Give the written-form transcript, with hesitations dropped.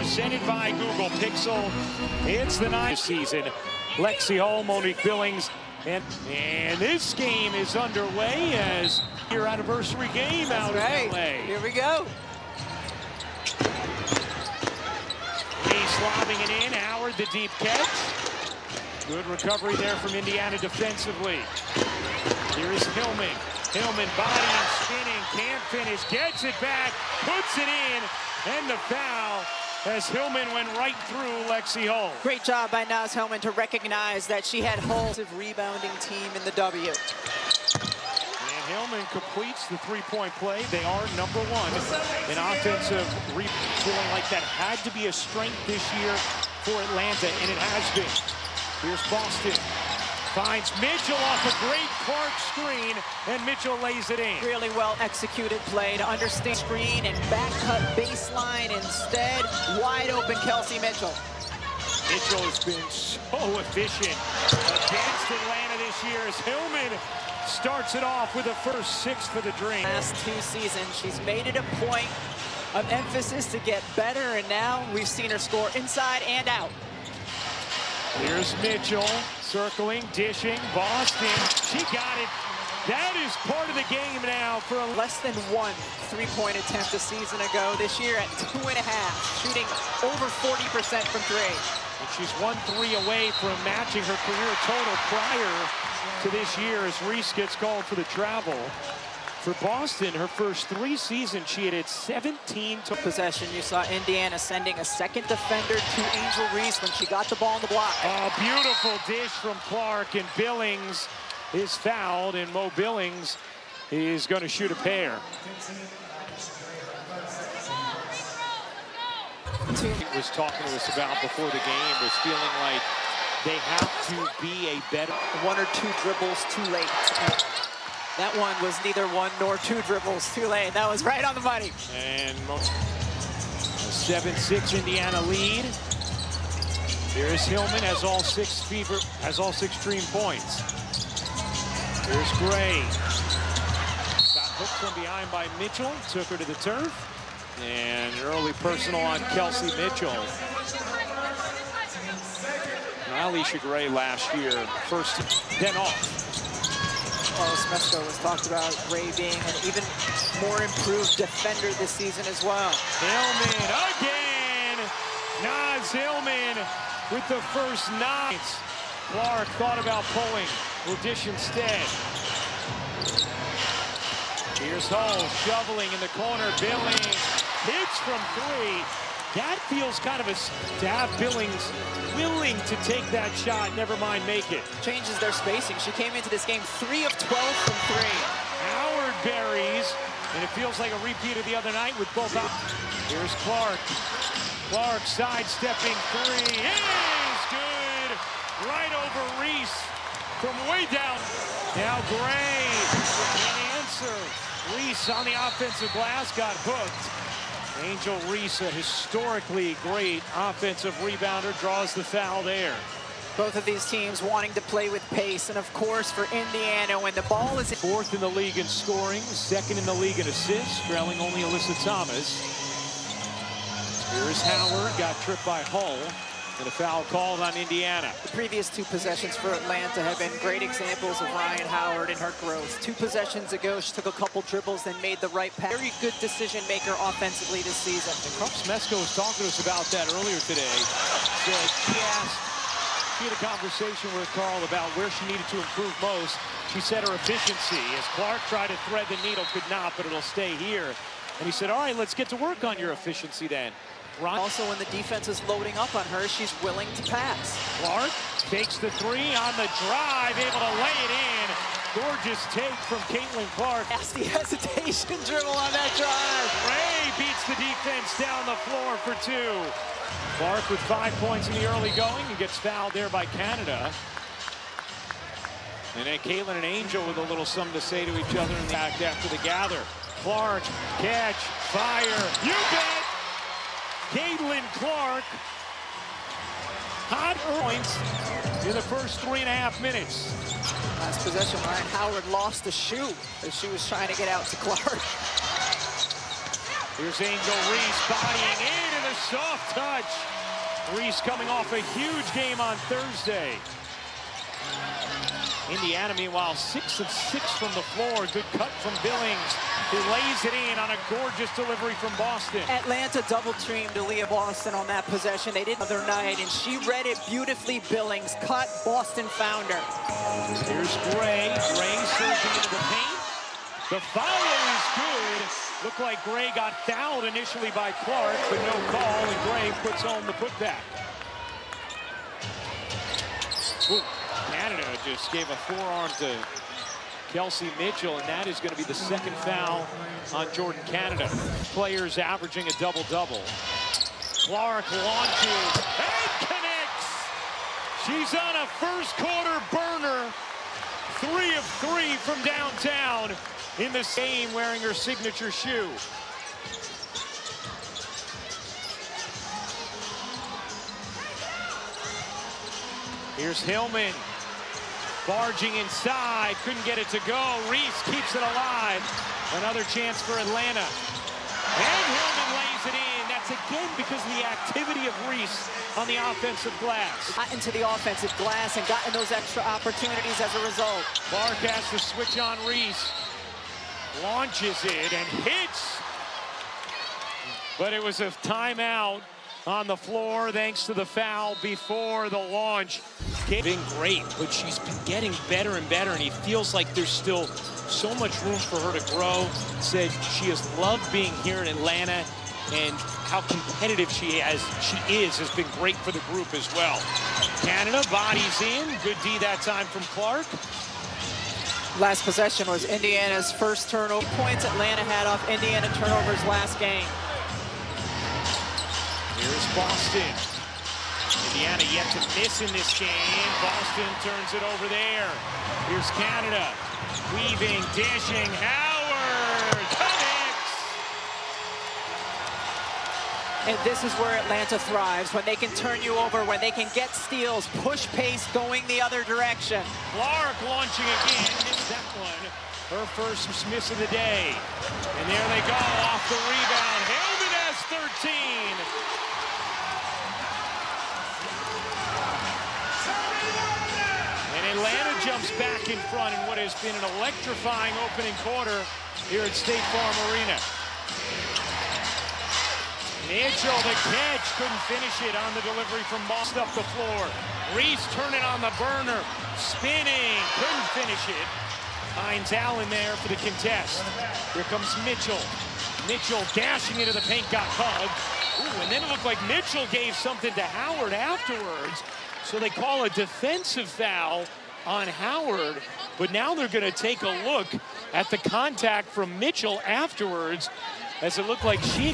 presented by Google Pixel. It's the 9th season. Lexi Hull, Monique Billings, and this game is underway as your anniversary game out in LA. Here we go. He's lobbing it in. Howard, the deep catch. Good recovery there from Indiana defensively. Here is Hillman. Hillman bodying, spinning, can't finish, gets it back, puts it in, and the foul as Hillman went right through Lexi Hull. Great job by Naz Hillman to recognize that she had Hull's rebounding team in the W. And Hillman completes the three-point play. They are #1 in offensive rebounding. Feeling like that had to be a strength this year for Atlanta, and it has been. Here's Boston. Finds Mitchell off a great Clark screen, and Mitchell lays it in. Really well executed play to understand screen and back cut baseline instead. Wide open Kelsey Mitchell. Mitchell has been so efficient against Atlanta this year as Hillman starts it off with the first 6 for the Dream. Last 2 seasons, she's made it a point of emphasis to get better, and now we've seen her score inside and out. Here's Mitchell, circling, dishing, Boston, she got it. That is part of the game now for a less than 1 3-point attempt a season ago. This year at 2.5, shooting over 40% from 3. And she's 1 3 away from matching her career total prior to this year as Reese gets called for the travel. For Boston, her first 3 seasons, she had 17 to possession. You saw Indiana sending a second defender to Angel Reese when she got the ball on the block. A beautiful dish from Clark, and Billings is fouled, and Mo Billings is going to shoot a pair. He was talking to us about before the game, was feeling like they have to be a better 1 or 2 dribbles too late. That one was neither 1 nor 2 dribbles too late. That was right on the money. And a 7-6 Indiana lead. Here's Hillman, has all 6 Dream points. Here's Gray. Got hooked from behind by Mitchell, took her to the turf. And an early personal on Kelsey Mitchell. Now, Alicia Gray last year, first, then off. Smesco was talked about Gray being an even more improved defender this season as well. Hillman again! Naz Hillman with the first 9. Clark thought about pulling, will dish instead. Here's Hull shoveling in the corner. Billings hits from 3. That feels kind of to have Billings willing to take that shot, never mind make it. Changes their spacing. She came into this game 3 of 12 from 3. Howard buries, and it feels like a repeat of the other night with both out. Here's Clark. Clark sidestepping 3 is good. Right over Reese from way down. Now Gray can answer. Reese on the offensive glass got hooked. Angel Reese, a historically great offensive rebounder, draws the foul there. Both of these teams wanting to play with pace, and of course for Indiana, when the ball is 4th in the league in scoring, 2nd in the league in assists, trailing only Alyssa Thomas. Here's Howard, got tripped by Hull, and a foul called on Indiana. The previous 2 possessions for Atlanta have been great examples of Ryan Howard and her growth. 2 possessions ago, she took a couple dribbles, then made the right pass. Very good decision maker offensively this season. And Coach Smesco was talking to us about that earlier today. Said she had a conversation with Carl about where she needed to improve most. She said her efficiency. As Clark tried to thread the needle, could not, but it'll stay here. And he said, all right, let's get to work on your efficiency then. Also, when the defense is loading up on her, she's willing to pass. Clark takes the 3 on the drive, able to lay it in. Gorgeous take from Caitlin Clark. Nasty hesitation dribble on that drive. Ray beats the defense down the floor for 2. Clark with 5 points in the early going and gets fouled there by Canada. And then Caitlin and Angel with a little something to say to each other in the act after the gather. Clark, catch, fire, you bet! Caitlin Clark, hot points in the first 3.5 minutes. Last possession, Ryan Howard lost the shoe as she was trying to get out to Clark. Here's Angel Reese bodying into the soft touch. Reese coming off a huge game on Thursday. Indiana, meanwhile, 6 of 6 from the floor. Good cut from Billings, who lays it in on a gorgeous delivery from Boston. Atlanta double-teamed Aaliyah Boston on that possession. They did the other night, and she read it beautifully. Billings cut, Boston found her. Here's Gray. Gray surging into the paint. The foul is good. Looked like Gray got fouled initially by Clark, but no call, and Gray puts home the putback. Ooh. Canada just gave a forearm to Kelsey Mitchell, and that is going to be the second foul on Jordan Canada. Players averaging a double-double. Clark launches and connects. She's on a first-quarter burner. 3 of 3 from downtown in this game, wearing her signature shoe. Here's Hillman. Barging inside, couldn't get it to go. Reese keeps it alive. Another chance for Atlanta. And Hillman lays it in. That's again because of the activity of Reese on the offensive glass. Got into the offensive glass and gotten those extra opportunities as a result. Clark has to switch on Reese. Launches it and hits. But it was a timeout on the floor thanks to the foul before the launch. Been great, but she's been getting better and better, and he feels like there's still so much room for her to grow. Said she has loved being here in Atlanta, and how competitive she is has been great for the group as well. Canada bodies in. Good D that time from Clark. Last possession was Indiana's first turnover. Points Atlanta had off Indiana turnovers last game. Here's Boston. Indiana yet to miss in this game. Boston turns it over there. Here's Canada. Weaving, dishing. Howard connects. And this is where Atlanta thrives, when they can turn you over, when they can get steals, push pace going the other direction. Clark launching again. Missed that one. Her first miss of the day. And there they go off the rebound. Hillman has 13. Atlanta jumps back in front in what has been an electrifying opening quarter here at State Farm Arena. Mitchell, the catch, couldn't finish it on the delivery from Boston up the floor. Reese turning on the burner, spinning, couldn't finish it. Finds Allen there for the contest. Here comes Mitchell. Mitchell dashing into the paint, got hugged. Ooh, and then it looked like Mitchell gave something to Howard afterwards. So they call a defensive foul on Howard, but now they're going to take a look at the contact from Mitchell afterwards, as it looked like she